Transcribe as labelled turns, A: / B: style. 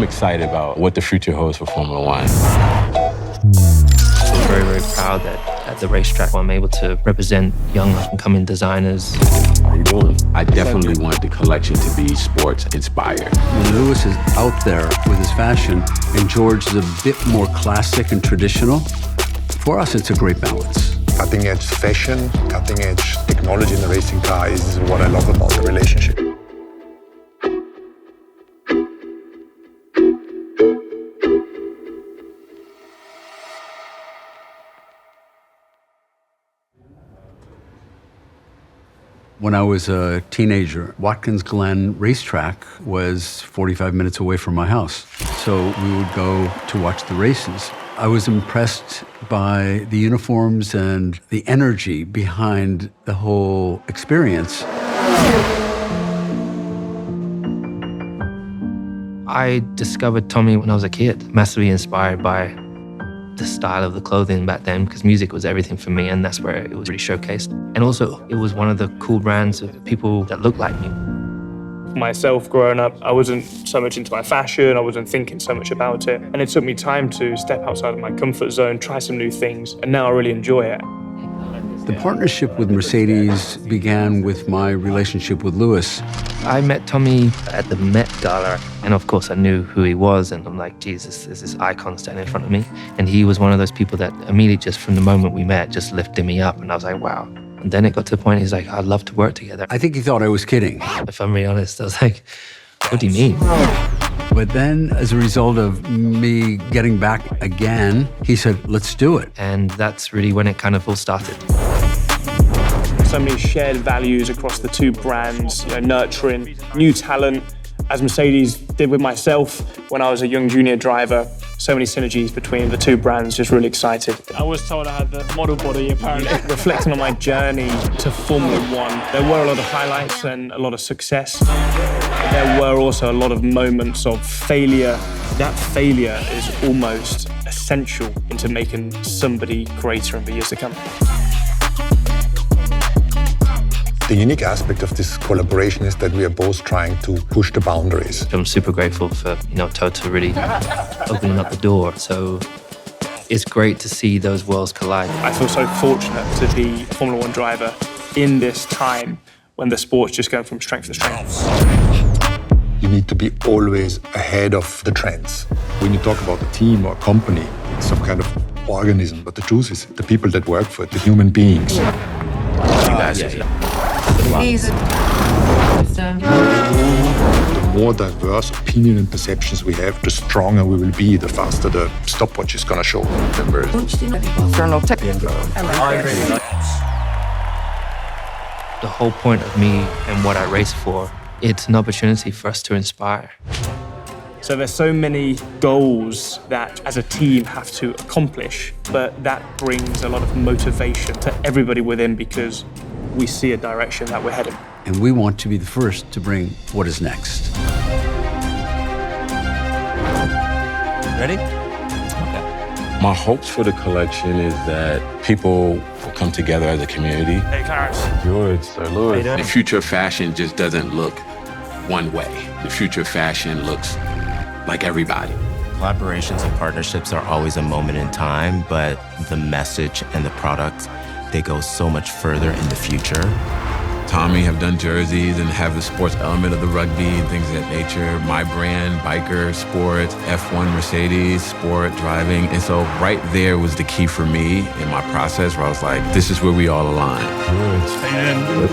A: I'm excited about what the future holds for Formula One.
B: I'm very, very proud that at the racetrack I'm able to represent young up-and-coming designers.
A: How you doing? I definitely want the collection to be sports inspired.
C: When Lewis is out there with his fashion and George is a bit more classic and traditional, for us it's a great balance.
D: Cutting-edge fashion, cutting-edge technology in the racing car is what I love about the relationship.
C: When I was a teenager, Watkins Glen racetrack was 45 minutes away from my house. So we would go to watch the races. I was impressed by the uniforms and the energy behind the whole experience.
B: I discovered Tommy when I was a kid, massively inspired by the style of the clothing back then, because music was everything for me, and that's where it was really showcased. And also, it was one of the cool brands of people that looked like me.
E: Myself, growing up, I wasn't so much into my fashion, I wasn't thinking so much about it. And it took me time to step outside of my comfort zone, try some new things, and now I really enjoy it.
C: The partnership with Mercedes began with my relationship with Lewis.
B: I met Tommy at the Met Gala, and of course I knew who he was, and I'm like, Jesus, there's this icon standing in front of me. And he was one of those people that immediately, just from the moment we met, just lifted me up, and I was like, wow. And then it got to the point, he's like, I'd love to work together.
C: I think he thought I was kidding.
B: If I'm really honest, I was like, what do you mean?
C: But then, as a result of me getting back again, he said, let's do it.
B: And that's really when it kind of all started.
E: So many shared values across the two brands, nurturing new talent, as Mercedes did with myself when I was a young junior driver. So many synergies between the two brands, just really excited. I was told I had the model body, apparently. Reflecting on my journey to Formula One, there were a lot of highlights and a lot of success. There were also a lot of moments of failure. That failure is almost essential into making somebody greater in the years to come.
D: The unique aspect of this collaboration is that we are both trying to push the boundaries.
B: I'm super grateful for, Toto really opening up the door. So it's great to see those worlds collide.
E: I feel so fortunate to be a Formula One driver in this time when the sport's just going from strength to strength.
D: You need to be always ahead of the trends. When you talk about a team or a company, it's some kind of organism, but the truth is the people that work for it, the human beings. The more diverse opinion and perceptions we have, the stronger we will be, the faster the stopwatch is going to show.
B: The whole point of me and what I race for, it's an opportunity for us to inspire.
E: So there's so many goals that as a team have to accomplish, but that brings a lot of motivation to everybody within because we see a direction that we're heading.
C: And we want to be the first to bring what is next.
F: Ready?
A: My hopes for the collection is that people will come together as a community.
E: Hey, Clarence.
A: George, Sir Lewis.
F: How you doing?
A: The future of fashion just doesn't look one way. The future of fashion looks like everybody.
F: Collaborations and partnerships are always a moment in time, but the message and the product, they go so much further in the future.
A: Tommy have done jerseys and have the sports element of the rugby and things of that nature. My brand, biker, sports, F1, Mercedes, sport, driving. And so right there was the key for me in my process where I was like, this is where we all align.
E: Good.